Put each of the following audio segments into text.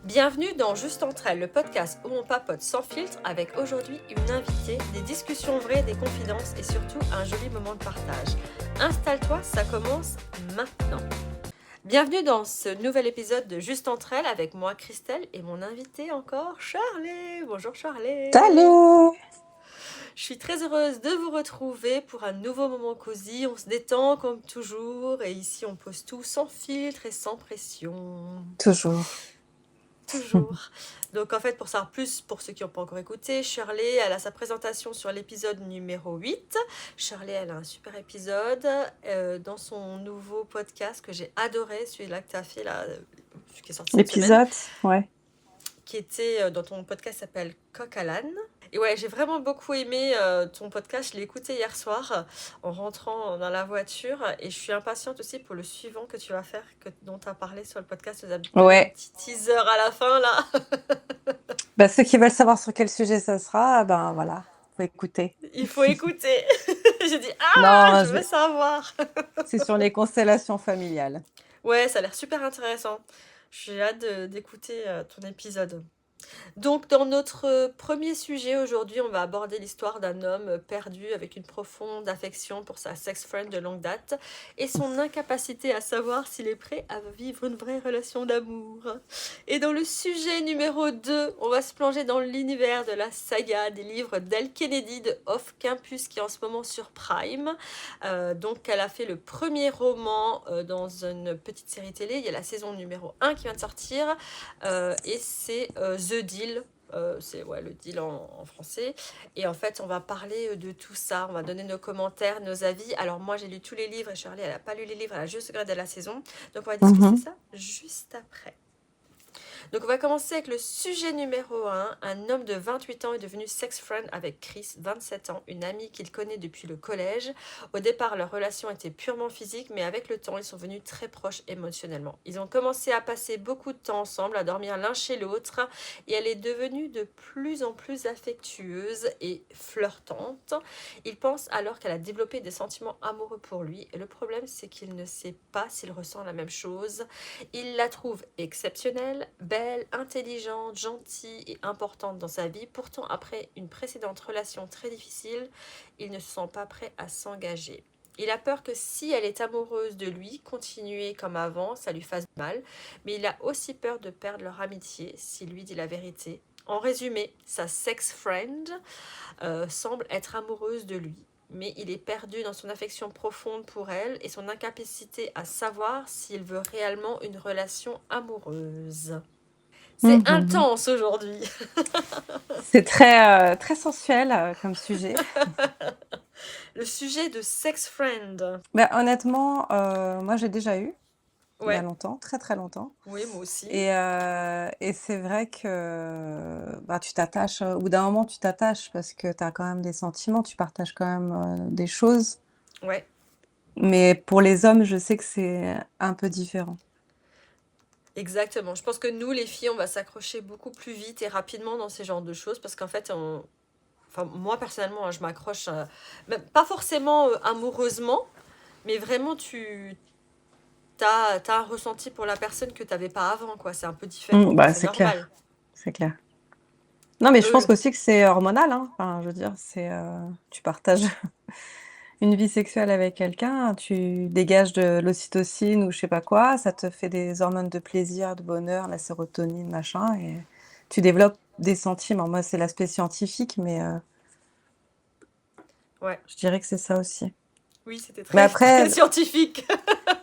Bienvenue dans Juste entre elles, le podcast où on papote sans filtre avec aujourd'hui une invitée, des discussions vraies, des confidences et surtout un joli moment de partage. Installe-toi, ça commence maintenant. Bienvenue dans ce nouvel épisode de Juste entre elles avec moi Christelle et mon invitée encore Charlie. Bonjour Charlie. Salut! Je suis très heureuse de vous retrouver pour un nouveau moment cosy. On se détend comme toujours et ici on pose tout sans filtre et sans pression. Toujours. Toujours. Donc en fait, pour savoir plus, pour ceux qui n'ont pas encore écouté, Shirley, elle a sa présentation sur l'épisode numéro 8. Shirley, elle a un super épisode dans son nouveau podcast que j'ai adoré, celui-là que tu as fait, là, qui est sorti cette semaine, L'épisode, ouais. qui était dans ton podcast s'appelle Coq à l'âne. Et ouais, j'ai vraiment beaucoup aimé ton podcast. Je l'ai écouté hier soir en rentrant dans la voiture et je suis impatiente aussi pour le suivant que tu vas faire, dont tu as parlé sur le podcast. Tu as donné un Ouais. petit teaser à la fin là. Bah, ceux qui veulent savoir sur quel sujet ça sera, ben voilà, faut écouter. Il faut écouter. J'ai dit Non, je veux savoir. c'est sur les constellations familiales. Ouais, ça a l'air super intéressant. J'ai hâte d'écouter ton épisode. Donc, dans notre premier sujet aujourd'hui, on va aborder l'histoire d'un homme perdu avec une profonde affection pour sa sex-friend de longue date et son incapacité à savoir s'il est prêt à vivre une vraie relation d'amour. Et dans le sujet numéro 2, on va se plonger dans l'univers de la saga des livres d'Elle Kennedy de Off Campus qui est en ce moment sur Prime. Donc, elle a fait le premier roman dans une petite série télé. Il y a la saison numéro 1 qui vient de sortir et c'est The Deal. C'est ouais, le deal en français. Et en fait, on va parler de tout ça. On va donner nos commentaires, nos avis. Alors, moi, j'ai lu tous les livres et Shirley, elle n'a pas lu les livres. Elle a juste regardé la saison. Donc, on va discuter ça juste après. Donc on va commencer avec le sujet numéro 1. Un homme de 28 ans est devenu sex-friend avec Chris, 27 ans, une amie qu'il connaît depuis le collège. Au départ, leur relation était purement physique, mais avec le temps, ils sont venus très proches émotionnellement. Ils ont commencé à passer beaucoup de temps ensemble, à dormir l'un chez l'autre, et elle est devenue de plus en plus affectueuse et flirtante. Il pense alors qu'elle a développé des sentiments amoureux pour lui, et le problème, c'est qu'il ne sait pas s'il ressent la même chose. Il la trouve exceptionnelle, belle, intelligente, gentille et importante dans sa vie. Pourtant, après une précédente relation très difficile, il ne se sent pas prêt à s'engager. Il a peur que si elle est amoureuse de lui, continuer comme avant, ça lui fasse mal. Mais il a aussi peur de perdre leur amitié s'il lui dit la vérité. En résumé, sa sex-friend semble être amoureuse de lui, mais il est perdu dans son affection profonde pour elle et son incapacité à savoir s'il veut réellement une relation amoureuse. C'est intense aujourd'hui. C'est très, très sensuel comme sujet. Le sujet de sex friend. Bah, honnêtement, moi j'ai déjà eu, il y a Ouais, longtemps, très très longtemps. oui, moi aussi. Et c'est vrai que bah, tu t'attaches, au bout d'un moment tu t'attaches parce que tu as quand même des sentiments, tu partages quand même des choses. Ouais, Mais pour les hommes, je sais que c'est un peu différent. exactement. Je pense que nous, les filles, on va s'accrocher beaucoup plus vite et rapidement dans ces genres de choses parce qu'en fait, enfin, moi personnellement, je m'accroche, même pas forcément amoureusement, mais vraiment, t'as un ressenti pour la personne que t'avais pas avant, quoi. C'est un peu différent, quoi. Bah, C'est c'est normal. clair, c'est clair. Non, mais je pense Eux, aussi que c'est hormonal, hein. Enfin, je veux dire, tu partages une vie sexuelle avec quelqu'un, tu dégages de l'ocytocine ou je sais pas quoi, ça te fait des hormones de plaisir, de bonheur, la sérotonine, machin et tu développes des sentiments. Moi, c'est l'aspect scientifique, mais ouais. je dirais que c'est ça aussi. Oui, c'était Mais très, très après, scientifique.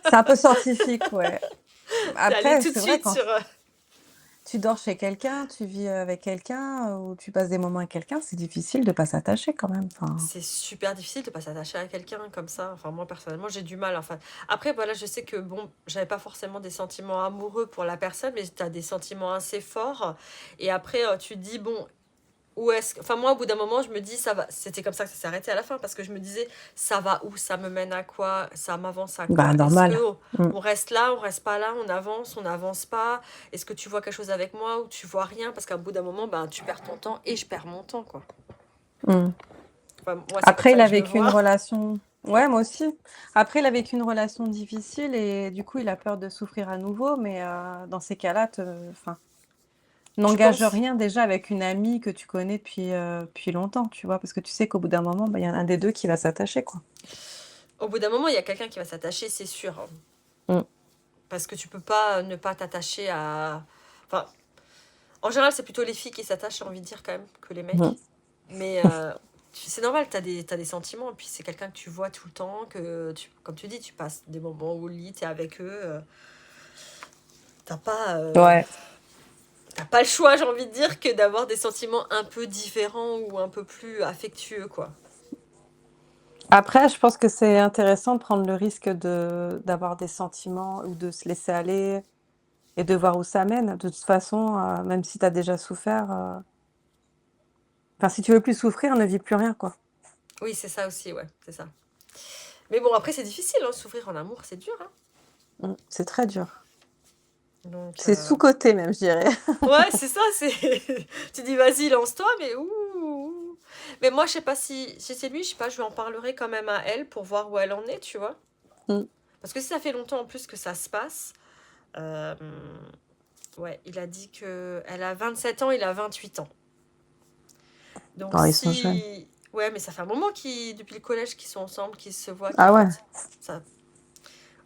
c'est un peu scientifique, ouais. T'es allé Après, tout de c'est vrai suite quand sur... tu dors chez quelqu'un, tu vis avec quelqu'un ou tu passes des moments avec quelqu'un, c'est difficile de pas s'attacher quand même, enfin. C'est super difficile de pas s'attacher à quelqu'un comme ça. Enfin, moi, personnellement, j'ai du mal. Enfin, après, voilà, je sais que, bon, j'avais pas forcément des sentiments amoureux pour la personne, mais t'as des sentiments assez forts. Et après, tu te dis, bon, où est-ce que... Enfin, moi, au bout d'un moment, je me dis, ça va... C'était comme ça que ça s'est arrêté à la fin, parce que je me disais, ça va où? Ça me mène à quoi? Ça m'avance à Bah, quoi? Est-ce que normal. Mmh. on reste là, on reste pas là, on n'avance pas? Est-ce que tu vois quelque chose avec moi ou tu vois rien? Parce qu'à bout d'un moment, ben, tu perds ton temps et je perds mon temps, quoi. Mmh. Enfin, moi, c'est comme Après, ça il que a je le vécu une vois. relation ouais, moi aussi. Après, il a vécu une relation difficile et du coup, il a peur de souffrir à nouveau, mais dans ces cas-là, enfin, Tu N'engage penses? rien déjà avec une amie que tu connais depuis longtemps, tu vois? Parce que tu sais qu'au bout d'un moment, bah, il y en a un des 2 qui va s'attacher, quoi. Au bout d'un moment, il y a quelqu'un qui va s'attacher, c'est sûr, hein. Mmh. Parce que tu peux pas ne pas t'attacher à. Enfin, en général, c'est plutôt les filles qui s'attachent, j'ai envie de dire quand même, que les mecs. Mmh. Mais c'est normal, t'as des sentiments. Et puis c'est quelqu'un que tu vois tout le temps, comme tu dis, tu passes des moments au lit, t'es avec eux. T'as pas, euh, Ouais. t'as pas le choix, j'ai envie de dire, que d'avoir des sentiments un peu différents ou un peu plus affectueux, quoi. Après, je pense que c'est intéressant de prendre le risque d'avoir des sentiments ou de se laisser aller et de voir où ça mène. De toute façon, même si tu as déjà souffert, enfin, si tu veux plus souffrir, ne vis plus rien, quoi. Oui, c'est ça aussi, ouais, c'est ça. Mais bon, après, c'est difficile, hein, s'ouvrir en amour, c'est dur, hein. C'est très dur. Donc, C'est sous-coté même, je dirais. ouais, c'est ça, c'est. Tu dis, vas-y, lance-toi, mais ouh. Mais moi, je sais pas si c'est lui, je sais pas, je lui en parlerai quand même à elle pour voir où elle en est, tu vois. Mmh. Parce que si ça fait longtemps en plus que ça se passe, euh, ouais, il a dit que elle a 27 ans, il a 28 ans. Donc Oh, ils sont jeunes. si. Ouais, mais ça fait un moment depuis le collège qu'ils sont ensemble, qu'ils se voient, Ah ouais. ça.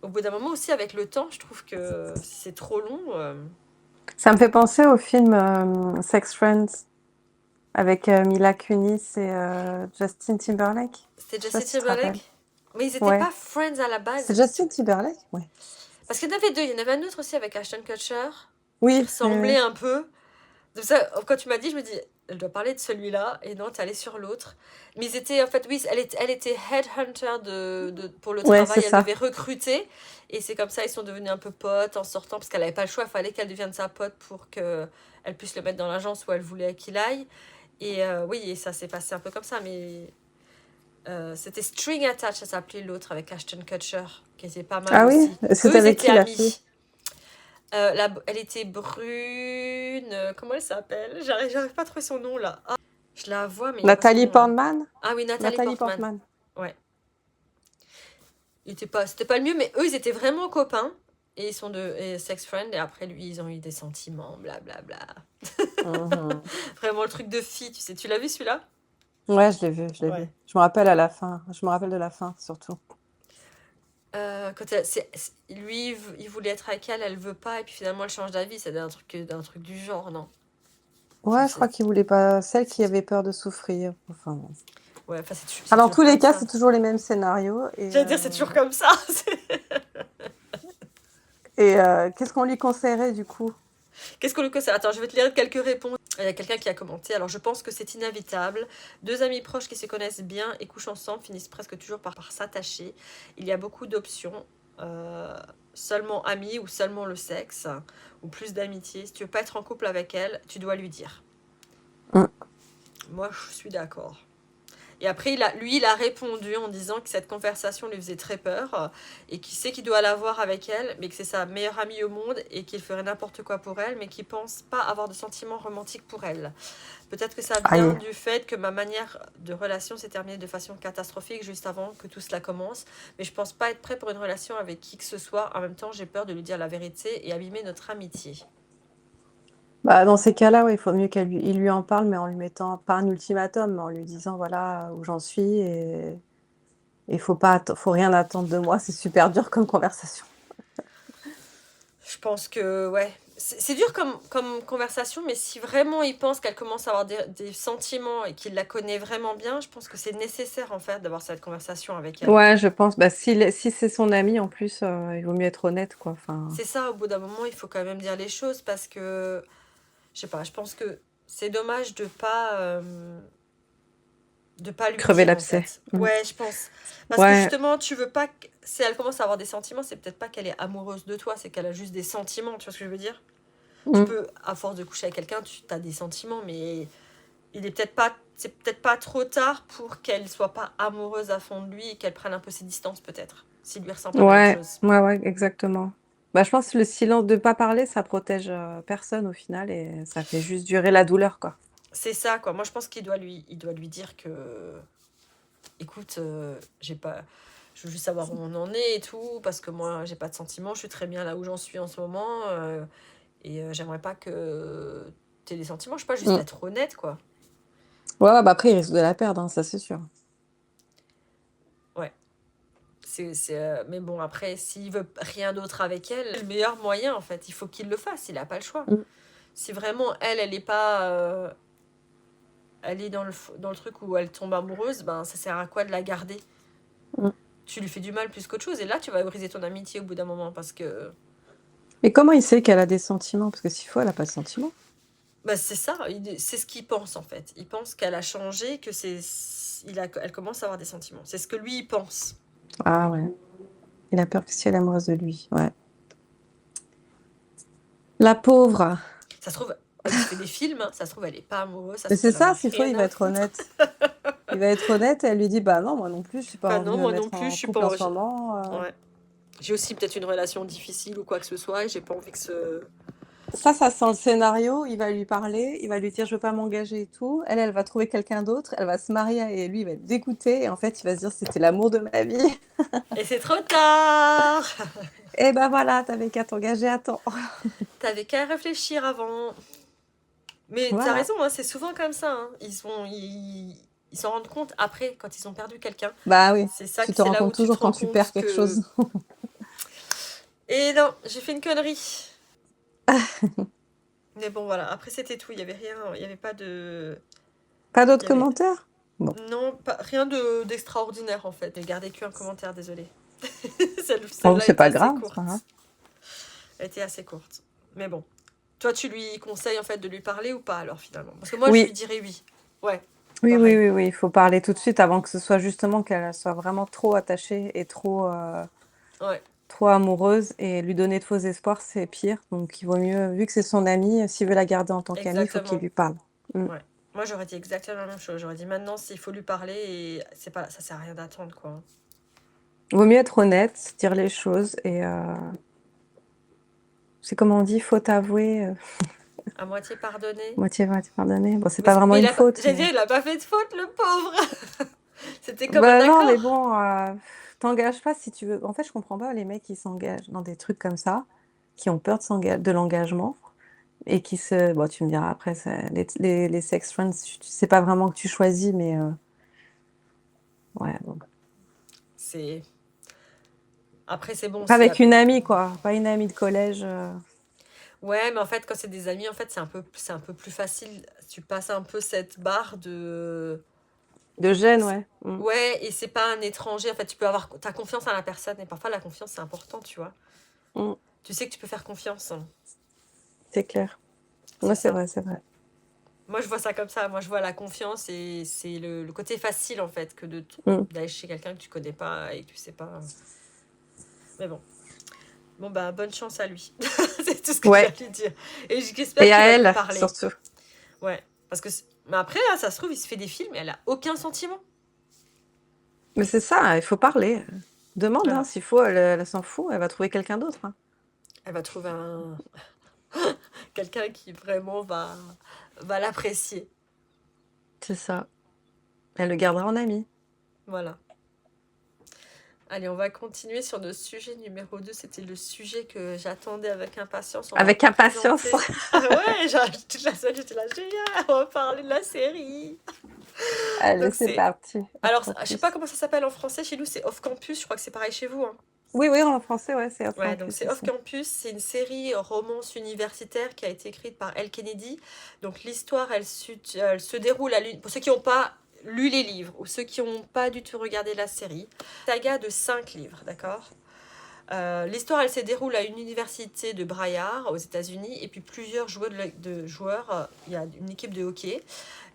Au bout d'un moment aussi, avec le temps, je trouve que si c'est trop long. Ça me fait penser au film, Sex Friends avec, Mila Kunis et Justin Timberlake. C'était Je sais pas Justin si tu te rappelles? Timberlake. Mais ils étaient Ouais. pas friends à la C'est base. Justin Timberlake? Ouais. Parce qu'il y en avait deux. Il y en avait un autre aussi avec Ashton Kutcher qui Oui, oui, ressemblait oui. un peu. Donc ça, quand tu m'as dit, je me dis, elle doit parler de celui-là. Et non, t'es allée sur l'autre. Mais ils étaient, en fait, oui, elle était headhunter pour le Ouais, c'est travail. Elle ça. devait recruter. Et c'est comme ça, ils sont devenus un peu potes en sortant. Parce qu'elle n'avait pas le choix. Il fallait qu'elle devienne sa pote pour qu'elle puisse le mettre dans l'agence où elle voulait qu'il aille. Et oui, et ça s'est passé un peu comme ça. Mais c'était String Attach, ça s'appelait l'autre avec Ashton Kutcher, qui était pas mal Ah oui? aussi. Eux, C'était ils avec étaient qui la fille? amis. Elle était brune. Comment elle s'appelle? J'arrive pas à trouver son nom là. Ah, je la vois, mais il n'y a pas son Natalie nom là. Portman? Ah oui, Nathalie Natalie Portman. Portman. Ouais. C'était pas le mieux, mais eux, ils étaient vraiment copains. Et ils sont et sex friends. Et après, lui, ils ont eu des sentiments, blablabla. Mhm. Vraiment le truc de fille, tu sais. Tu l'as vu celui-là? Ouais, je l'ai vu, je l'ai vu. Ouais. Je me rappelle à la fin. Je me rappelle de la fin, surtout. Lui, il voulait être avec elle, elle veut pas, et puis finalement elle change d'avis. C'est d'un truc du genre, non? Ouais, je C'est- crois qu'il voulait pas celle qui avait peur de souffrir. Enfin, bon. Ouais, enfin, Ah, c'est dans toujours tous les comme cas, ça. c'est toujours les mêmes scénarios J'allais dire, c'est toujours comme ça. qu'est-ce qu'on lui conseillerait, du coup? Qu'est-ce qu'on lui conseille? Attends, je vais te lire quelques réponses. Il y a quelqu'un qui a commenté. Alors, je pense que c'est inévitable. Deux amis proches qui se connaissent bien et couchent ensemble finissent presque toujours par s'attacher. Il y a beaucoup d'options. Euh, Seulement amis ou seulement le sexe, ou plus d'amitié. Si tu veux pas être en couple avec elle, tu dois lui dire. Mmh. Moi, je suis d'accord. Et après, il a répondu en disant que cette conversation lui faisait très peur et qu'il sait qu'il doit l'avoir avec elle, mais que c'est sa meilleure amie au monde et qu'il ferait n'importe quoi pour elle, mais qu'il pense pas avoir de sentiments romantiques pour elle. Peut-être que ça vient Aïe. du fait que ma manière de relation s'est terminée de façon catastrophique juste avant que tout cela commence, mais je pense pas être prêt pour une relation avec qui que ce soit. En même temps, j'ai peur de lui dire la vérité et abîmer notre amitié. Bah, dans ces cas-là, ouais, il faut mieux il lui en parle, mais en lui mettant pas un ultimatum, mais en lui disant: «Voilà où j'en suis et faut rien attendre de moi». C'est super dur comme conversation. Je pense que, ouais. C'est dur comme conversation, mais si vraiment il pense qu'elle commence à avoir des sentiments et qu'il la connaît vraiment bien, je pense que c'est nécessaire en fait d'avoir cette conversation avec elle. Ouais, je pense, bah, si c'est son ami en plus, il vaut mieux être honnête, quoi, enfin, C'est ça, au bout d'un moment, il faut quand même dire les choses parce que, je sais pas, je pense que c'est dommage de pas lui crever dire en l'abcès. fait. Mmh. Ouais, je pense. Parce que Ouais. justement, tu veux pas que, si elle commence à avoir des sentiments, c'est peut-être pas qu'elle est amoureuse de toi, c'est qu'elle a juste des sentiments, tu vois ce que je veux dire? Tu Mmh. peux, à force de coucher avec quelqu'un, tu as des sentiments, mais c'est peut-être pas trop tard pour qu'elle soit pas amoureuse à fond de lui et qu'elle prenne un peu ses distances, peut-être, s'il lui ressent pas la même Ouais, chose. ouais, ouais, exactement. Bah, je pense que le silence de pas parler, ça protège, personne au final et ça fait juste durer la douleur, quoi. C'est ça, quoi. Moi, je pense il doit lui dire que, écoute, j'ai pas, je veux juste savoir où on en est et tout, parce que moi, j'ai pas de sentiments, je suis très bien là où j'en suis en ce moment, et j'aimerais pas que t'aies des sentiments, je sais pas, juste Mm. être honnête, quoi. Ouais, ouais, bah après, il risque de la perdre, hein, ça c'est sûr. Ouais. Mais bon, après, s'il veut rien d'autre avec elle, le meilleur moyen, en fait, il faut qu'il le fasse, il a pas le choix. Mm. Si vraiment, elle est pas... elle est dans le truc où elle tombe amoureuse, ben ça sert à quoi de la garder? Mm. Tu lui fais du mal plus qu'autre chose, et là, tu vas briser ton amitié au bout d'un moment, parce que... Et comment il sait qu'elle a des sentiments? Parce que s'il faut, elle a pas de sentiments. Bah, c'est ça, c'est ce qu'il pense, en fait. Il pense qu'elle a changé, elle commence à avoir des sentiments. C'est ce que lui, il pense. Ah ouais. Il a peur que si elle est amoureuse de lui, ouais. La pauvre. Ça se trouve, il se fait des films, hein. Ça se trouve, elle est pas amoureuse, ça Mais se trouve, c'est elle en a ça, s'il faut, rien il va à être foutre. honnête. Il va être honnête et elle lui dit, bah non, moi non plus, je suis pas Bah envie non, de me moi non mettre plus, en je suis couple en pas... ce moment. Ouais. J'ai aussi peut-être une relation difficile ou quoi que ce soit, et j'ai pas envie que ce... Ça sent le scénario, il va lui parler, il va lui dire je veux pas m'engager et tout. Elle va trouver quelqu'un d'autre, elle va se marier et lui il va être dégoûté et en fait il va se dire c'était l'amour de ma vie. Et c'est trop tard! Et ben voilà, t'avais qu'à t'engager à temps. T'avais qu'à réfléchir avant. Mais t'as Voilà. raison, hein, c'est souvent comme ça, hein. Ils s'en rendent compte après, quand ils ont perdu quelqu'un. Bah oui, tu te C'est rends là où compte tu te toujours rends quand tu perds compte quelque que... chose. Et non, j'ai fait une connerie. Mais bon, voilà, après c'était tout, il y avait rien, il y avait pas de... Pas Il d'autres y avait... commentaires? Bon. Non, rien d'extraordinaire en fait. J'ai gardé qu'un commentaire, désolé. Bon, Celle-là c'est était pas assez grave, c'est pas grave. courte. Elle était assez courte. Mais bon. Toi, tu lui conseilles en fait de lui parler ou pas alors finalement? Parce que moi, je lui Oui, dirais oui. Ouais, oui, oui, pareil. oui, oui, il faut parler tout de suite avant que ce soit justement qu'elle soit vraiment trop attachée et Ouais, trop amoureuse et lui donner de faux espoirs, c'est pire. Donc il vaut mieux, vu que c'est son amie, s'il veut la garder en tant qu'amie, il faut qu'il exactement. lui parle. Mm. Ouais. Moi, j'aurais dit exactement la même chose. J'aurais dit maintenant, s'il faut lui parler, et c'est pas, ça sert à rien d'attendre, quoi. Vaut mieux être honnête, dire les choses et c'est comme on dit, faute avouée, À moitié pardonné. moitié pardonnée. Bon, c'est pas vraiment Mais une faute, j'ai dit, mais il a pas fait de faute, le pauvre. C'était comme un bah non, mais accord. bon, t'engages pas si tu veux. En fait, je comprends pas les mecs qui s'engagent dans des trucs comme ça, qui ont peur de l'engagement et qui se bon, tu me diras après, les sex friends, c'est pas vraiment que tu choisis, mais ouais, bon. C'est... Après, c'est bon, Pas s'il y avec a... une amie, quoi, pas une amie de collège. Ouais, mais en fait, quand c'est des amis, en fait, c'est un peu plus facile. Tu passes un peu cette barre de... De gêne, ouais. Mmh. Ouais, et c'est pas un étranger. En fait, tu peux avoir ta confiance en la personne. Et parfois, la confiance, c'est important, tu vois. Mmh. Tu sais que tu peux faire confiance, hein. C'est clair. C'est Ouais, c'est ça. vrai, c'est vrai. Moi, je vois ça comme ça. Moi, je vois la confiance et c'est le côté facile, en fait, que Mmh. d'aller chez quelqu'un que tu connais pas et que tu sais pas. Mais bon. Bon, bah, bonne chance à lui. C'est tout ce que j'ai à Ouais, lui dire. Et j'espère et à qu'il va lui elle, parler. surtout. Ouais. Parce que... Mais après, là, ça se trouve, il se fait des films et elle a aucun sentiment. Mais c'est ça, il faut parler. Demande, hein, Voilà. s'il faut, elle s'en fout, elle va trouver quelqu'un d'autre, hein. Elle va trouver quelqu'un qui vraiment va l'apprécier. C'est ça. Elle le gardera en ami. Voilà. Allez, on va continuer sur notre sujet numéro 2. C'était le sujet que j'attendais avec impatience. On va Avec impatience. présenter... Ah ouais, toute la semaine, j'étais là, génial, on va parler de la série. Allez, Donc c'est c'est... parti. Off Alors, je sais pas campus. comment ça s'appelle en français. Chez nous, c'est Off Campus. Je crois que c'est pareil chez vous, hein. Oui, oui, en français, ouais, c'est off Ouais, donc campus c'est Off aussi. Campus. C'est une série romance universitaire qui a été écrite par Elle Kennedy. Donc l'histoire, elle se déroule pour ceux qui n'ont pas lu les livres ou ceux qui n'ont pas du tout regardé la série. Saga de 5 livres, d'accord? L'histoire, elle se déroule à une université de Braillard, aux États-Unis, et puis plusieurs joueurs, il y a une équipe de hockey.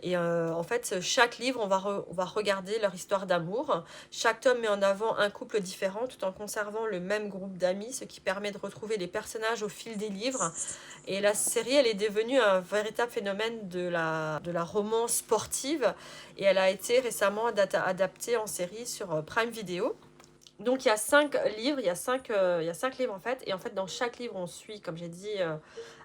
Et en fait, chaque livre, on va regarder leur histoire d'amour. Chaque tome met en avant un couple différent, tout en conservant le même groupe d'amis, ce qui permet de retrouver les personnages au fil des livres. Et la série, elle est devenue un véritable phénomène de la romance sportive, et elle a été récemment adaptée en série sur Prime Video. Donc il y a 5 livres, il y a 5 livres en fait, et en fait dans chaque livre on suit, comme j'ai dit,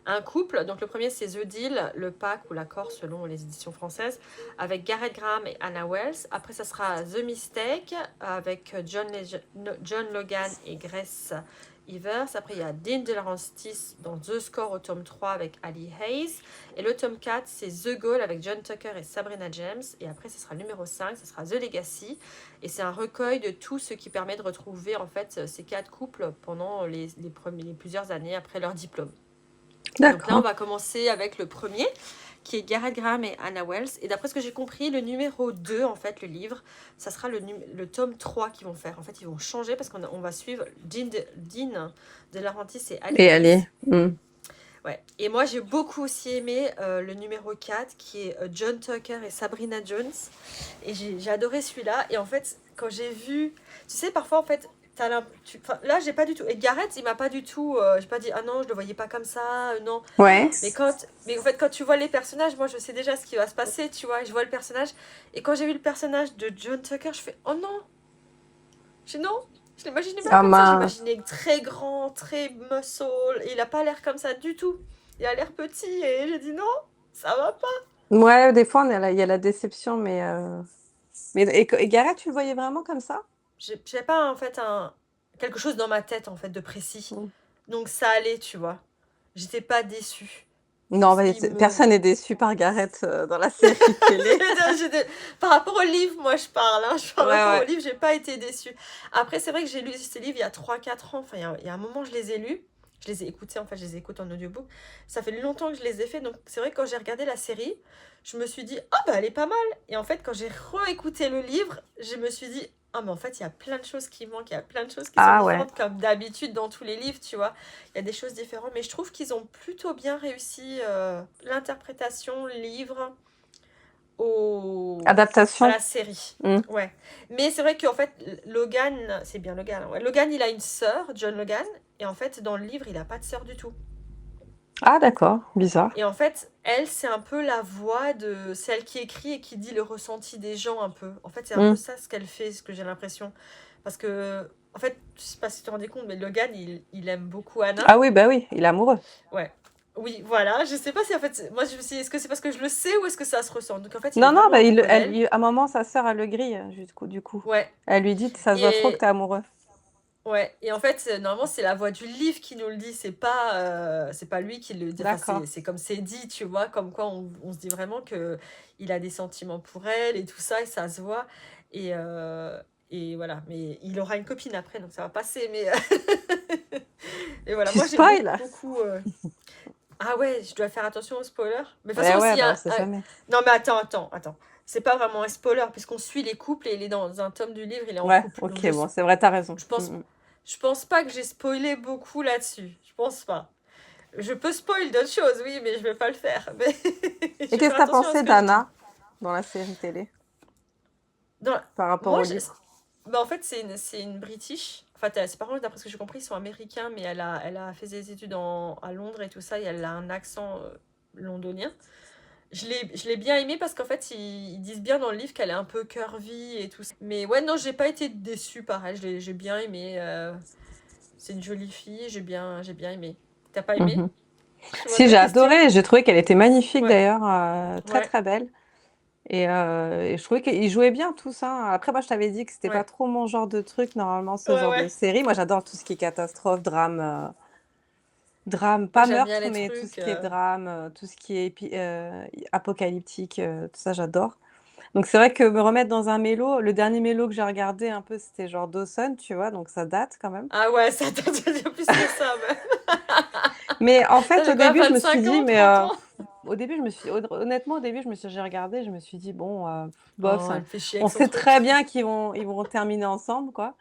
un couple. Donc le premier c'est The Deal, le Pacte ou l'accord selon les éditions françaises, avec Gareth Graham et Anna Wells. Après ça sera The Mistake avec John Logan et Grace Evers. Après, il y a Dean De Laurentiis dans The Score au tome 3 avec Ali Hayes. Et le tome 4, c'est The Goal avec John Tucker et Sabrina James. Et après, ce sera le numéro 5, ce sera The Legacy. Et c'est un recueil de tout ce qui permet de retrouver en fait ces 4 couples pendant les plusieurs années après leur diplôme. Donc là, on D'accord. va commencer avec le premier, qui est Garrett Graham et Anna Wells. Et d'après ce que j'ai compris, le numéro 2, en fait, le livre, ça sera le tome 3 qu'ils vont faire. En fait, ils vont changer parce qu'on va suivre Dean de Laurentiis et Ali Et Hayes. allez. Ouais. Et moi, j'ai beaucoup aussi aimé le numéro 4, qui est John Tucker et Sabrina Jones. Et j'ai adoré celui-là. Et en fait, quand j'ai vu... Tu sais, parfois, en fait, là, j'ai pas du tout... Et Gareth, il m'a pas du tout... j'ai pas dit, ah non, je le voyais pas comme ça, non. Ouais. Mais en fait, quand tu vois les personnages, moi, je sais déjà ce qui va se passer, tu vois. Je vois le personnage. Et quand j'ai vu le personnage de John Tucker, je fais, oh non. Non. Je l'imaginais pas Ah comme ça. Je mince. l'imaginais très grand, très muscle. Et il a pas l'air comme ça du tout. Il a l'air petit. Et j'ai dit, non, ça va pas. Ouais, des fois, il y a la déception, mais... Et Gareth, tu le voyais vraiment comme ça? J'ai pas, en fait, quelque chose dans ma tête, en fait, de précis. Mm. Donc, ça allait, tu vois. J'étais pas déçue. Non, Il personne n'est déçu par Gareth dans la série télé. Par rapport au livre, moi je parle. Hein. Par Ouais, rapport au ouais. livre, j'ai pas été déçue. Après, c'est vrai que j'ai lu ces livres il y a 3-4 ans. Enfin, il y a un moment, je les ai lus. Je les ai écoutés, en fait, je les écoute en audiobook. Ça fait longtemps que je les ai faits. Donc, c'est vrai que quand j'ai regardé la série, je me suis dit, ah bah elle est pas mal. Et en fait, quand j'ai réécouté le livre, je me suis dit, ah mais en fait, il y a plein de choses qui manquent. Il y a plein de choses qui sont Ah ouais. différentes, comme d'habitude dans tous les livres, tu vois. Il y a des choses différentes. Mais je trouve qu'ils ont plutôt bien réussi l'interprétation, livre à Adaptation. la série. Mm. Ouais. Mais c'est vrai qu'en fait, Logan, c'est bien Logan. Ouais. Logan, il a une sœur, John Logan. Et en fait, dans le livre, il n'a pas de sœur du tout. Ah d'accord, bizarre. Et en fait, elle, c'est un peu la voix de celle qui écrit et qui dit le ressenti des gens un peu. En fait, c'est un peu ça ce qu'elle fait, ce que j'ai l'impression. Parce que, en fait, je sais pas si tu te rendais compte, mais Logan, il aime beaucoup Anna. Ah oui, bah oui, il est amoureux. Ouais. Oui, voilà. Je sais pas si en fait, moi je me suis dit, est-ce que c'est parce que je le sais ou est-ce que ça se ressent? Donc en fait, il est Non, non, vraiment bah, amoureux d'elle. à un moment, sa sœur, elle le grille, du coup. Ouais. Elle lui dit, ça se voit trop que t'es Et amoureux. ouais. Et en fait, normalement, c'est la voix du livre qui nous le dit. C'est pas lui qui le dit. Enfin, D'accord. c'est comme c'est dit, tu vois, comme quoi on se dit vraiment que il a des sentiments pour elle et tout ça, et ça se voit. Et et voilà. Mais il aura une copine après, donc ça va passer. Mais et voilà. Tu Moi, j'ai beaucoup spoil? beaucoup. Ah ouais, je dois faire attention aux spoilers. Mais de toute Ouais, façon, ouais, s'il y bah on a sait jamais. Non, mais attends. C'est pas vraiment un spoiler, puisqu'on suit les couples et il est dans un tome du livre, il est en Ouais, couple. Donc ok, bon, c'est vrai, t'as raison. je pense, je pense pas que j'ai spoilé beaucoup là-dessus. Je pense pas. Je peux spoil d'autres choses, oui, mais je vais pas le faire. Mais je Et vais qu'est-ce faire que t'as attention à ce pensé que je dis. d'Anna dans la série télé Dans- par rapport Moi, au livre? bah, en fait, c'est une British. Enfin, c'est par contre, d'après ce que j'ai compris, ils sont américains, mais elle a fait des études à Londres et tout ça, et elle a un accent londonien. Je l'ai bien aimé parce qu'en fait, ils disent bien dans le livre qu'elle est un peu curvy et tout ça. Mais ouais, non, j'ai pas été déçue par elle. J'ai bien aimé. C'est une jolie fille, j'ai bien aimé. T'as pas aimé? Mhm. Je te pose Si, la j'ai question. adoré, j'ai trouvé qu'elle était magnifique Ouais, d'ailleurs, très ouais, très belle. Et je trouvais qu'ils jouaient bien tous, hein. Après, moi, je t'avais dit que c'était pas ouais, trop mon genre de truc, normalement, ce ouais, genre de ouais. série. Moi, j'adore tout ce qui est catastrophe, drame, drame, Moi, pas j'aime bien meurtre, les mais tout ce trucs. qui est drame, tout ce qui est apocalyptique, tout ça, j'adore. Donc c'est vrai que me remettre dans un mélo, le dernier mélo que j'ai regardé un peu, c'était genre Dawson, tu vois, donc ça date quand même. Ah ouais, ça t'a déjà plus que ça, même. Mais en Ça fait, au fait quoi, début, je me suis 25 dit, ans, mais 30 ans? au début, honnêtement, au début, j'ai regardé, je me suis dit, bon, bof, Oh, elle fait chier on avec son sait très truc. bien ils vont terminer ensemble, quoi.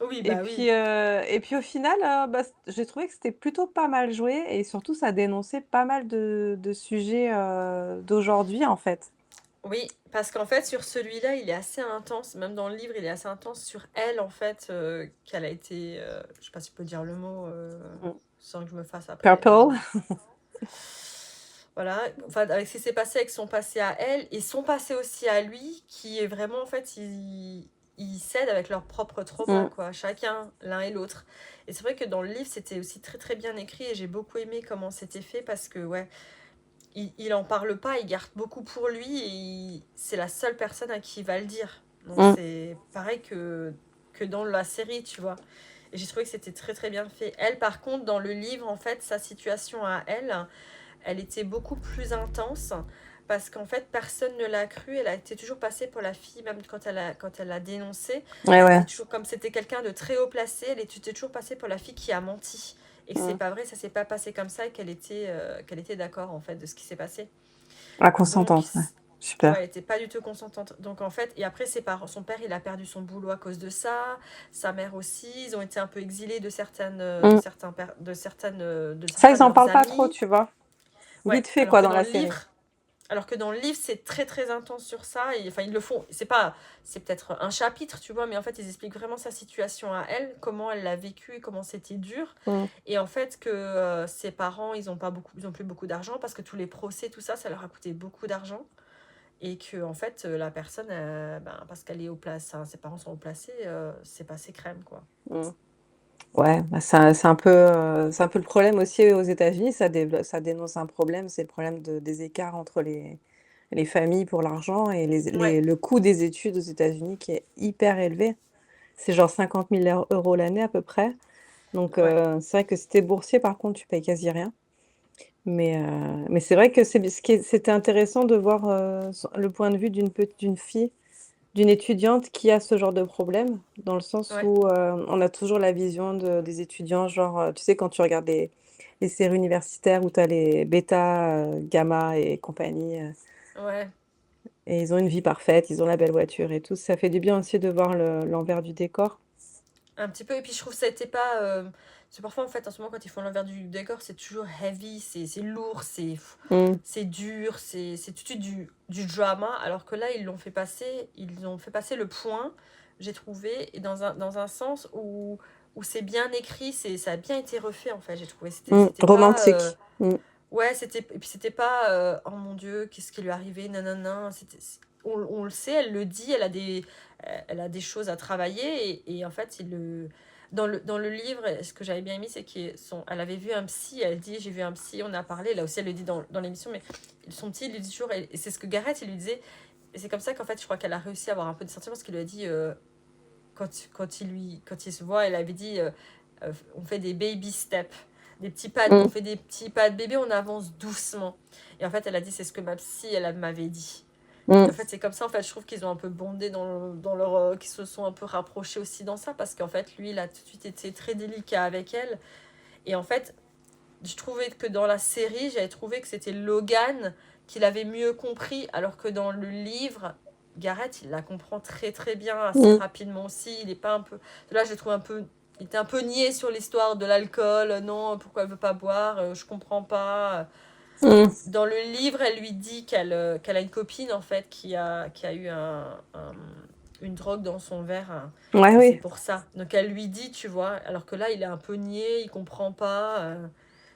Oui, bah oui. Et puis au final, bah, j'ai trouvé que c'était plutôt pas mal joué et surtout ça dénonçait pas mal de sujets d'aujourd'hui, en fait. Oui, parce qu'en fait, sur celui-là, il est assez intense. Même dans le livre, il est assez intense sur elle, en fait, qu'elle a été. Je sais pas si je peux dire le mot Mm. sans que je me fasse après. Purple. Voilà, enfin, avec ce qui s'est passé avec son passé à elle et son passé aussi à lui, qui est vraiment, en fait, ils s'aident avec leur propre trauma, Mm. quoi, chacun, l'un et l'autre. Et c'est vrai que dans le livre, c'était aussi très très bien écrit et j'ai beaucoup aimé comment c'était fait parce que, ouais, il en parle pas, il garde beaucoup pour lui et c'est la seule personne à qui il va le dire. Donc Mm. c'est pareil que dans la série, tu vois. Et j'ai trouvé que c'était très très bien fait. Elle, par contre, dans le livre, en fait, sa situation à elle, elle était beaucoup plus intense parce qu'en fait, personne ne l'a cru. Elle a été toujours passée pour la fille, même quand elle a dénoncé. Ouais, ouais. C'était toujours comme c'était quelqu'un de très haut placé. Elle était toujours passée pour la fille qui a menti. Et que c'est Mm. pas vrai, ça s'est pas passé comme ça et qu'elle était d'accord en fait de ce qui s'est passé. La Donc, consentante, ouais. ouais, Super. elle était pas du tout consentante. Donc en fait, et après ses parents, son père, il a perdu son boulot à cause de ça. Sa mère aussi, ils ont été un peu exilés Mm. de Ça, certains ils de en leurs parlent pas trop, amis. tu vois. Ouais, Vite fait, quoi, dans la série. alors que dans le livre, c'est très très intense sur ça. Et, enfin, ils le font. C'est peut-être un chapitre, tu vois, mais en fait, ils expliquent vraiment sa situation à elle, comment elle l'a vécu et comment c'était dur. Mm. Et en fait, que ses parents, ils ont plus beaucoup d'argent parce que tous les procès, tout ça, ça leur a coûté beaucoup d'argent. Et que en fait, la personne, ben, parce qu'elle est au place, hein, ses parents sont au placé, c'est passé crème, quoi. Mm. Ouais, bah, c'est un peu le problème aussi aux États-Unis. Ça dénonce un problème, c'est le problème des écarts entre les familles pour l'argent et Ouais, le coût des études aux États-Unis qui est hyper élevé. C'est genre 50 000 € l'année à peu près. Donc, ouais, c'est vrai que si t'es boursier, par contre, tu payes quasi rien. Mais c'est vrai que c'était intéressant de voir le point de vue d'une fille, d'une étudiante qui a ce genre de problème, dans le sens ouais, où on a toujours la vision des étudiants, genre, tu sais, quand tu regardes les séries universitaires où tu as les bêta, gamma et compagnie, ouais. et ils ont une vie parfaite, ils ont la belle voiture et tout. Ça fait du bien aussi de voir l'envers du décor. Un petit peu. Et puis je trouve que ça n'était pas. C'est parfois en fait en ce moment quand ils font l'envers du décor, c'est toujours heavy, c'est lourd, Mm, c'est dur, c'est tout de suite du drama. Alors que là ils ont fait passer le point, j'ai trouvé, et dans un sens où c'est bien écrit, ça a bien été refait en fait. J'ai trouvé c'était pas romantique. Mm, ouais, et puis c'était pas oh mon Dieu, qu'est-ce qui lui est arrivé, nanana. On le sait, elle le dit, elle a des choses à travailler et en fait, dans le livre, ce que j'avais bien aimé, c'est qu'elle avait vu un psy, elle dit j'ai vu un psy, on a parlé, là aussi elle le dit dans l'émission, mais son psy il lui dit toujours, et c'est ce que Gareth il lui disait, et c'est comme ça qu'en fait je crois qu'elle a réussi à avoir un peu de sentiments, parce qu'il lui a dit, quand il se voit, elle avait dit on fait des baby steps, des petits pas, on mm, fait des petits pas de bébé, on avance doucement. Et en fait, elle a dit c'est ce que ma psy, elle m'avait dit. Et mm, en fait, c'est comme ça, en fait, je trouve qu'ils ont un peu bondé dans leur. Qu'ils se sont un peu rapprochés aussi dans ça, parce qu'en fait, lui, il a tout de suite été très délicat avec elle. Et en fait, je trouvais que dans la série, j'avais trouvé que c'était Logan qui l'avait mieux compris, alors que dans le livre, Gareth, il la comprend très très bien, assez mm, rapidement aussi. Il est pas un peu. Là, je le trouve un peu. Il était un peu niais sur l'histoire de l'alcool. Non, pourquoi elle veut pas boire, je comprends pas. mm. Dans le livre, elle lui dit qu'elle a une copine, en fait, qui a eu une drogue dans son verre, hein, Ouais, et c'est oui. pour ça. Donc elle lui dit, tu vois, alors que là, il est un peu niais, il comprend pas.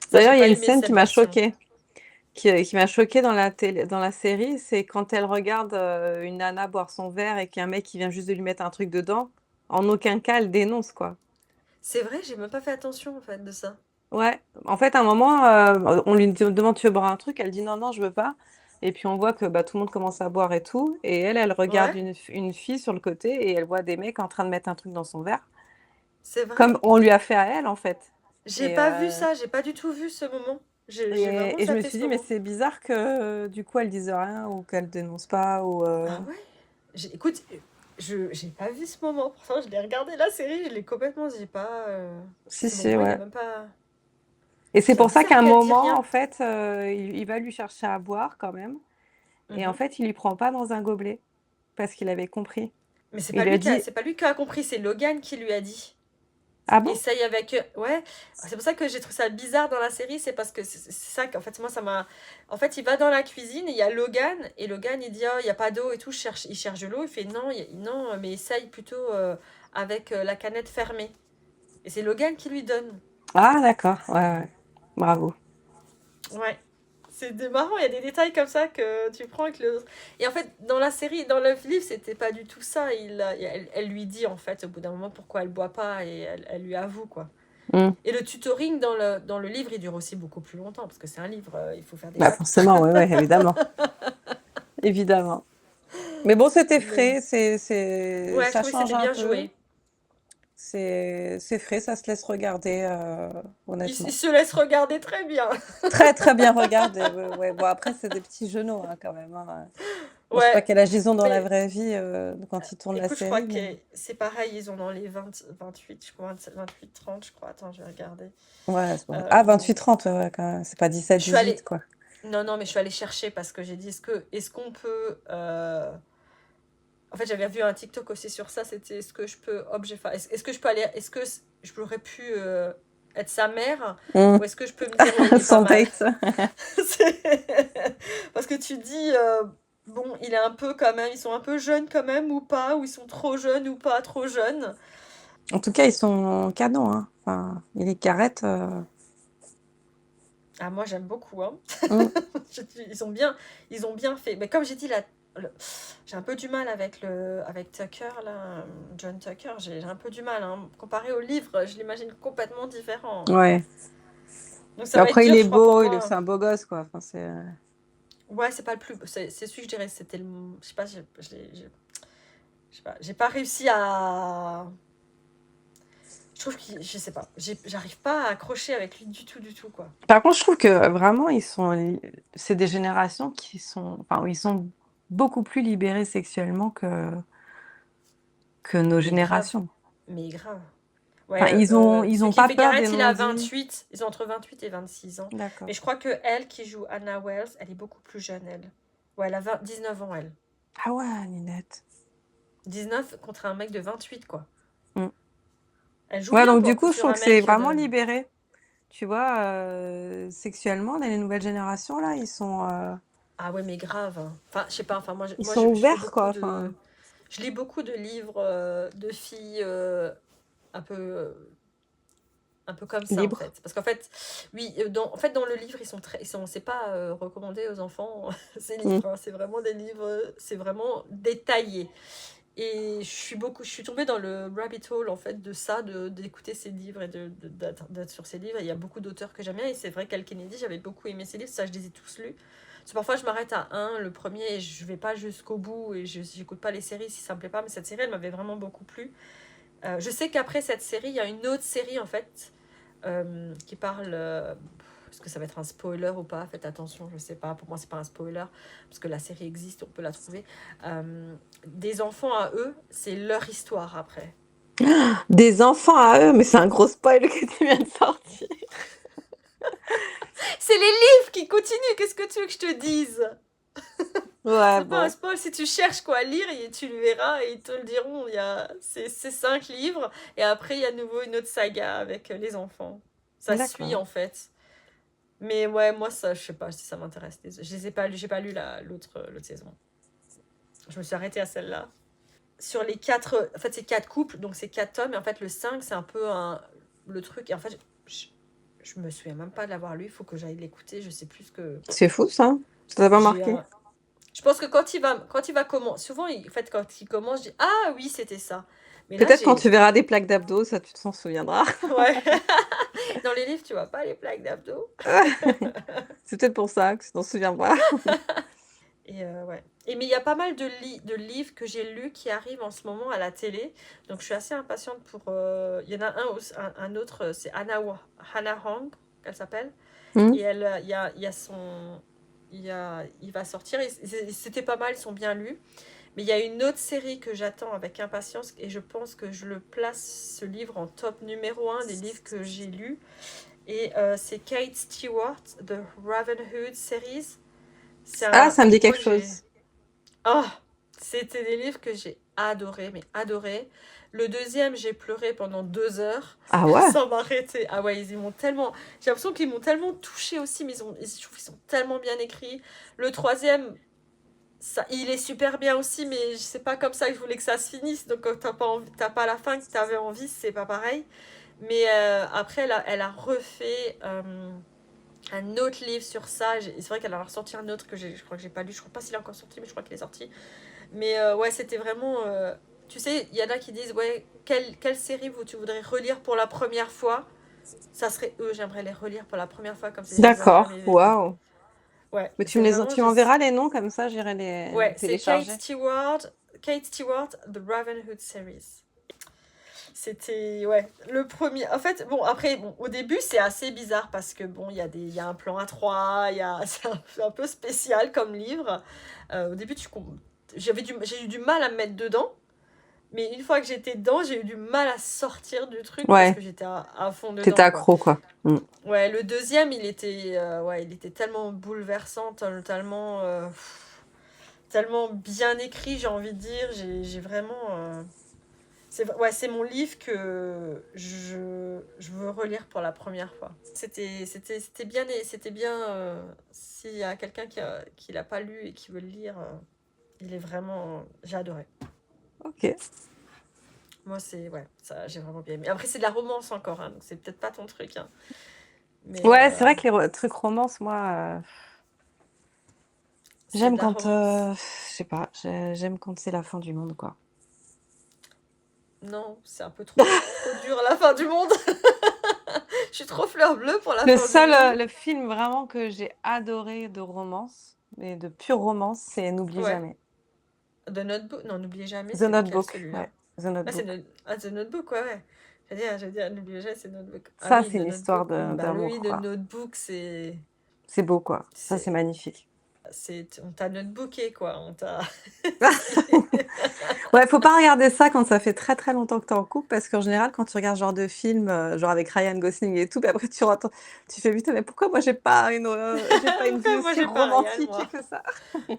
Ça, D'ailleurs, j'ai il y a pas une aimé scène qui cette m'a version. choquée. Qui m'a choquée dans la série, c'est quand elle regarde une nana boire son verre et qu'il y a un mec qui vient juste de lui mettre un truc dedans. En aucun cas, elle dénonce, quoi. C'est vrai, j'ai même pas fait attention, en fait, de ça. Ouais, en fait, à un moment, on lui demande, tu veux boire un truc? Elle dit non, non, je veux pas. Et puis on voit que bah, tout le monde commence à boire et tout. Et elle regarde Ouais, une fille sur le côté et elle voit des mecs en train de mettre un truc dans son verre, c'est vrai. comme on lui a fait à elle, en fait. J'ai Et, pas vu ça, j'ai pas du tout vu ce moment. J'ai vraiment et je me zappé suis ce dit, mais moment. c'est bizarre que du coup, elle dise rien ou qu'elle dénonce pas. Ah ouais? Écoute, j'ai pas vu ce moment. Pourtant, je l'ai regardé la série, je l'ai complètement. J'ai pas. Si, Ce si, moment, il y a ouais. même pas. Et c'est C'est pour ça bizarre qu'à un qu'elle dit moment, rien. en fait, il va lui chercher à boire quand même. Et en Mhm. fait, il lui prend pas dans un gobelet parce qu'il avait compris. Mais Il lui a dit, c'est pas lui qui a compris, c'est Logan qui lui a dit. ah bon? Essaye avec. Ouais, c'est pour ça que j'ai trouvé ça bizarre dans la série, c'est parce que c'est ça qu'en fait, moi, ça m'a. En fait, il va dans la cuisine et il y a Logan, et Logan, il dit, oh, il y a pas d'eau et tout, il cherche de l'eau, il fait non, non, mais essaye plutôt avec la canette fermée. Et c'est Logan qui lui donne. Ah d'accord, ouais, ouais. Bravo. Ouais. Marrant, il y a des détails comme ça que tu prends avec le. Et en fait, dans la série, dans le livre, c'était pas du tout ça. Elle lui dit, en fait, au bout d'un moment, pourquoi elle boit pas, et elle lui avoue, quoi. Mm. Et le tutoring dans le livre, il dure aussi beaucoup plus longtemps, parce que c'est un livre, il faut faire des Bah chapitres. forcément, ouais, ouais, évidemment. Évidemment. Mais bon, c'était Mais frais, ouais, je ça trouvais que change c'était un bien peu. joué. c'est frais, ça se laisse regarder, Ils honnêtement. se laissent regarder très bien. Très, très bien regardé, ouais, ouais. Bon après c'est des petits genoux, hein, quand même, hein. Bon, je sais pas Ouais, quel âge ils ont dans la mais vraie vie, quand ils tournent la écoute, je crois série, que mais c'est pareil, ils ont dans les 28, je crois, 28, 30, je crois. Attends, je vais regarder. ouais, c'est bon. Euh, Ah 28-30, ouais, ouais, quand même. C'est pas je suis 17-18, allée. quoi. Non, non, mais je suis allée chercher parce que j'ai dit est-ce qu'on peut. En fait, j'avais vu un TikTok aussi sur ça. C'était est-ce que je peux. Enfin, est-ce que je peux aller. Est-ce que je pourrais pu être sa mère Mmh. ou est-ce que je peux me dire, ouais, il est pas Son mal. date. Parce que tu dis. Bon, il est un peu quand même. Ils sont un peu jeunes quand même ou pas. Ou ils sont trop jeunes ou pas trop jeunes. En tout cas, ils sont canons, hein. Enfin, il est carrette, Ah, moi, j'aime beaucoup, hein. mmh. Ils ont bien fait. Mais comme j'ai dit, j'ai un peu du mal avec Tucker, là, John Tucker. J'ai un peu du mal, hein. Comparé au livre, je l'imagine complètement différent. Ouais. Donc ça Mais va être après, il dur, est je crois, pour beau, moi. c'est un beau gosse, quoi. Enfin, Ouais, c'est pas le plus. C'est celui que je dirais, c'était le. Je sais pas, je sais pas, j'ai pas réussi à. Je trouve que. Je sais pas. J'arrive pas à accrocher avec lui du tout, quoi. Par contre, je trouve que vraiment, c'est des générations enfin, où ils sont beaucoup plus libérés sexuellement que nos Mais grave. générations. Mais grave. Enfin, Ouais, ils ont celui qui pas fait peur Garrett, des il a non-dits. 28. Ils ont entre 28 et 26 ans. Mais D'accord. je crois que elle qui joue Anna Wells, elle est beaucoup plus jeune, elle. Ouais, elle a 19 ans, elle. Ah ouais, Ninette. 19 contre un mec de 28, quoi. Mmh. Elle joue Ouais, bien donc du coup, je sur trouve un que c'est mec vraiment de. libéré. Tu vois, sexuellement, dans les nouvelles générations, là, Ah ouais, mais grave, hein. Enfin, je sais pas, enfin, moi, ils moi sont je fais ouverts, quoi. beaucoup de. Enfin, Je lis beaucoup de livres de filles un peu. Un peu comme ça en libres. fait, parce qu'en fait oui, en fait dans le livre c'est pas recommandé aux enfants ces Mmh. livres, hein. C'est vraiment des livres, c'est vraiment détaillé. Et je suis tombée dans le rabbit hole en fait de ça, d'écouter ces livres et d'être sur ces livres. Et il y a beaucoup d'auteurs que j'aime bien, et c'est vrai qu'Al Kennedy, j'avais beaucoup aimé ces livres, ça je les ai tous lus. Parce que parfois je m'arrête à un, le premier, et je vais pas jusqu'au bout, et j'écoute pas les séries si ça me plaît pas, mais cette série elle m'avait vraiment beaucoup plu. Je sais qu'après cette série, il y a une autre série en fait qui parle. Est-ce que ça va être un spoiler ou pas? Faites attention, je sais pas. Pour moi, c'est pas un spoiler parce que la série existe, on peut la trouver. Des enfants à eux, c'est leur histoire après. Des enfants à eux, mais c'est un gros spoil que tu viens de sortir. C'est les livres qui continuent. Qu'est-ce que tu veux que je te dise? Ouais, C'est pas un bon. spoil. Si tu cherches quoi lire, tu le verras et ils te le diront. C'est 5 livres et après il y a de nouveau une autre saga avec les enfants. Ça suit D'accord. en fait. Mais ouais, moi, ça, je sais pas si ça m'intéresse. Je les ai pas lus, j'ai pas lu l'autre saison. Je me suis arrêtée à celle-là. Sur les 4, en fait, c'est 4 couples, donc c'est 4 tomes. Et en fait, le 5, c'est un peu le truc. Et en fait, je me souviens même pas de l'avoir lu. Il faut que j'aille l'écouter. Je sais plus ce que. C'est fou, ça. Ça t'a pas J'ai marqué? un. Je pense que quand il va commencer. Souvent, en fait, quand il commence, je dis ah oui, c'était ça. Mais là, Peut-être quand tu verras des plaques d'abdos, ça, tu t'en souviendras. Ouais. Dans les livres, tu vois pas les plaques d'abdos. C'est peut-être pour ça que tu t'en souviens pas. Et ouais. Mais il y a pas mal de livres que j'ai lus qui arrivent en ce moment à la télé. Donc je suis assez impatiente pour. Il y en a un autre, c'est Hannah Hong, qu'elle s'appelle. Mmh. Et il y a son. Il va sortir. C'était pas mal, ils sont bien lus. Mais il y a une autre série que j'attends avec impatience et je pense que je le place, ce livre, en top numéro 1 des livres que j'ai lus. Et c'est Kate Stewart, The Ravenhood Series. Ah, ça me dit Moi, quelque chose. Oh, c'était des livres que j'ai adoré, mais adoré. Le deuxième, j'ai pleuré pendant 2 heures Ah ouais? sans m'arrêter. Ah ouais, ils m'ont tellement. J'ai l'impression qu'ils m'ont tellement touchée aussi, mais je trouve qu'ils sont tellement bien écrits. Le troisième, il est super bien aussi, mais c'est pas comme ça que je voulais que ça se finisse. Donc quand t'as pas la fin que t'avais envie, c'est pas pareil. Mais après, elle a refait un autre livre sur ça. C'est vrai qu'elle a ressorti un autre que je crois que j'ai pas lu. Je crois pas s'il est encore sorti, mais je crois qu'il est sorti. Mais ouais, c'était vraiment. Tu sais, il y en a qui disent ouais, quelle série tu voudrais relire pour la première fois? Ça serait eux, j'aimerais les relire pour la première fois, comme c'est des livres D'accord. jamais vus. Waouh. Ouais, Mais c'est vraiment. tu m'enverras les noms comme ça, j'irai les Ouais, c'est télécharger. Kate Stewart, The Ravenhood Series. C'était, ouais, le premier. En fait, bon, après, bon, au début, c'est assez bizarre parce que, bon, il y a un plan à trois, c'est un peu spécial comme livre. Au début, j'ai eu du mal à me mettre dedans, mais une fois que j'étais dedans, j'ai eu du mal à sortir du truc parce que Ouais, j'étais à fond t'étais dedans, quoi. accro, quoi. Ouais, le deuxième, ouais, il était tellement bouleversant, tellement bien écrit, j'ai envie de dire. J'ai vraiment. Ouais, c'est mon livre que je veux relire pour la première fois. C'était bien. S'il y a quelqu'un qui l'a pas lu et qui veut le lire, il est vraiment. J'ai adoré. Ok. Moi, ouais, ça, j'ai vraiment bien aimé. Après, c'est de la romance encore, hein, donc c'est peut-être pas ton truc, hein. Mais Ouais, c'est vrai que les trucs romances, moi, c'est j'aime de la quand, romance. je sais pas, j'aime quand c'est la fin du monde, quoi. Non, c'est un peu trop dur la fin du monde. Je suis trop fleur bleue pour la Le fin du seul, monde. le film vraiment que j'ai adoré de romance, mais de pure romance, c'est N'oublie Ouais. jamais. The Notebook. Non, n'oubliez jamais, The c'est lequel Notebook, celui-là? ouais, The Ah, Notebook. The Notebook, ouais, ouais. J'allais dire, n'oubliez jamais, c'est Notebook. Ah Ça, oui, c'est The une histoire Notebook. Bah oui, d'amour, The quoi. Notebook, C'est beau, quoi. Ça, c'est c'est, magnifique. on t'a notebooké, quoi. On t'a. Ouais, faut pas regarder ça quand ça fait très, très longtemps que tu es en couple parce qu'en général, quand tu regardes ce genre de film, genre avec Ryan Gosling et tout, puis après tu fais: «Putain, mais pourquoi moi j'ai pas une vie Pourquoi moi aussi j'ai pas Ryan, romantique moi? que ça?»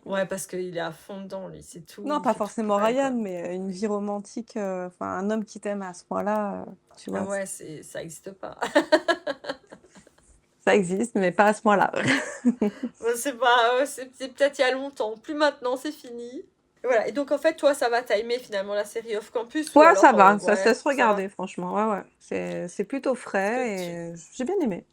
Ouais, parce qu'il est à fond dedans, lui, c'est Non, tout, il pas fait tout forcément pour elle, Ryan, quoi. mais une vie romantique, enfin un homme qui t'aime à ce point-là, tu vois? Ouais, ça existe pas. Ça existe, mais pas à ce point-là. C'est pas, c'est peut-être il y a longtemps, plus maintenant, c'est fini. Et voilà, et donc en fait, toi, ça va, t'as aimé finalement la série Off Campus ou Ouais, ça alors, va, ça se ouais, laisse ça va? regarder franchement, ouais, ouais. C'est plutôt Est-ce que frais tu et j'ai bien aimé.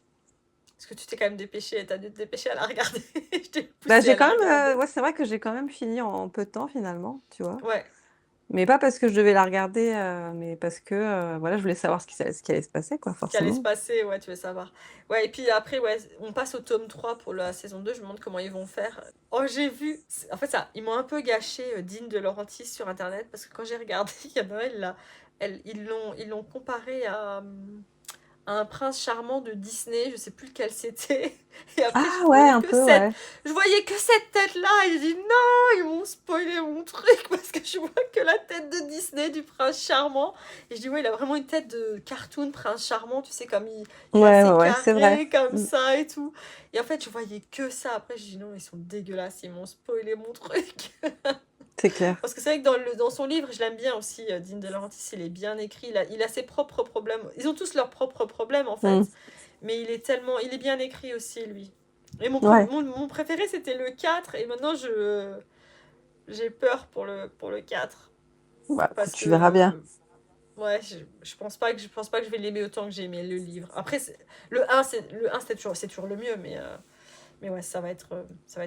est-ce que tu t'es quand même dépêché, t'as dû te dépêcher à la regarder? Je t'ai Bah, poussé j'ai à quand la même, regarder. ouais, c'est vrai que j'ai quand même fini en peu de temps finalement, tu vois? Ouais, Mais pas parce que je devais la regarder, mais parce que, voilà, je voulais savoir ce qui allait se passer, quoi, ce qui allait se forcément. passer, ouais, tu veux savoir. Ouais, et puis après, ouais, on passe au tome 3 pour la saison 2. Je me demande comment ils vont faire. Oh, j'ai vu, en fait, ça, ils m'ont un peu gâché Dean de Laurentiis sur internet parce que quand j'ai regardé, il y en a, ils l'ont comparé à un prince charmant de Disney, je sais plus lequel c'était. Et après, Ah ouais, un peu, ouais. je voyais que cette tête-là. Et j'ai dit non, ils m'ont spoilé mon truc parce que je vois que la tête de Disney du prince charmant. Et je dis ouais, il a vraiment une tête de cartoon prince charmant, tu sais, comme il est Ouais, ouais, assez ouais, c'est vrai. carré comme Mmh, ça et tout. Et en fait, je voyais que ça. Après, je dis non, ils sont dégueulasses, ils m'ont spoilé mon truc. c'est clair. Parce que c'est vrai que dans son livre, je l'aime bien aussi, Dean De Laurentiis, il est bien écrit, il a ses propres problèmes. Ils ont tous leurs propres problèmes en Mmh, fait, mais il est bien écrit aussi, lui. Et ouais, mon préféré, c'était le 4 et maintenant, j'ai peur pour le 4 bah, écoute, parce tu verras bien. que, ouais, je pense pas que je vais l'aimer autant que j'ai aimé le livre. Après, le un c'est toujours le mieux, mais ouais, ça va être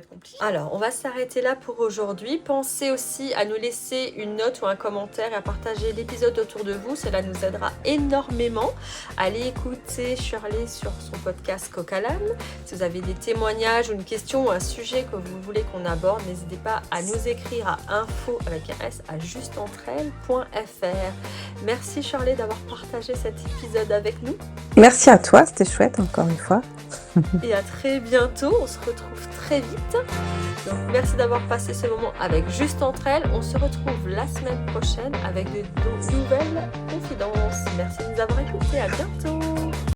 compliqué. Alors, on va s'arrêter là pour aujourd'hui. Pensez aussi à nous laisser une note ou un commentaire et à partager l'épisode autour de vous. Cela nous aidera énormément. Allez écouter Shirley sur son podcast Coq-à-l'âne. Si vous avez des témoignages ou une question ou un sujet que vous voulez qu'on aborde, n'hésitez pas à nous écrire à info avec un s à justeentreelles.fr. Merci Shirley d'avoir partagé cet épisode avec nous. Merci à toi, c'était chouette encore une fois. Et à très bientôt, on se retrouve très vite. Donc merci d'avoir passé ce moment avec Juste Entre Elles. On se retrouve la semaine prochaine avec de nouvelles confidences. Merci de nous avoir écoutés, à bientôt.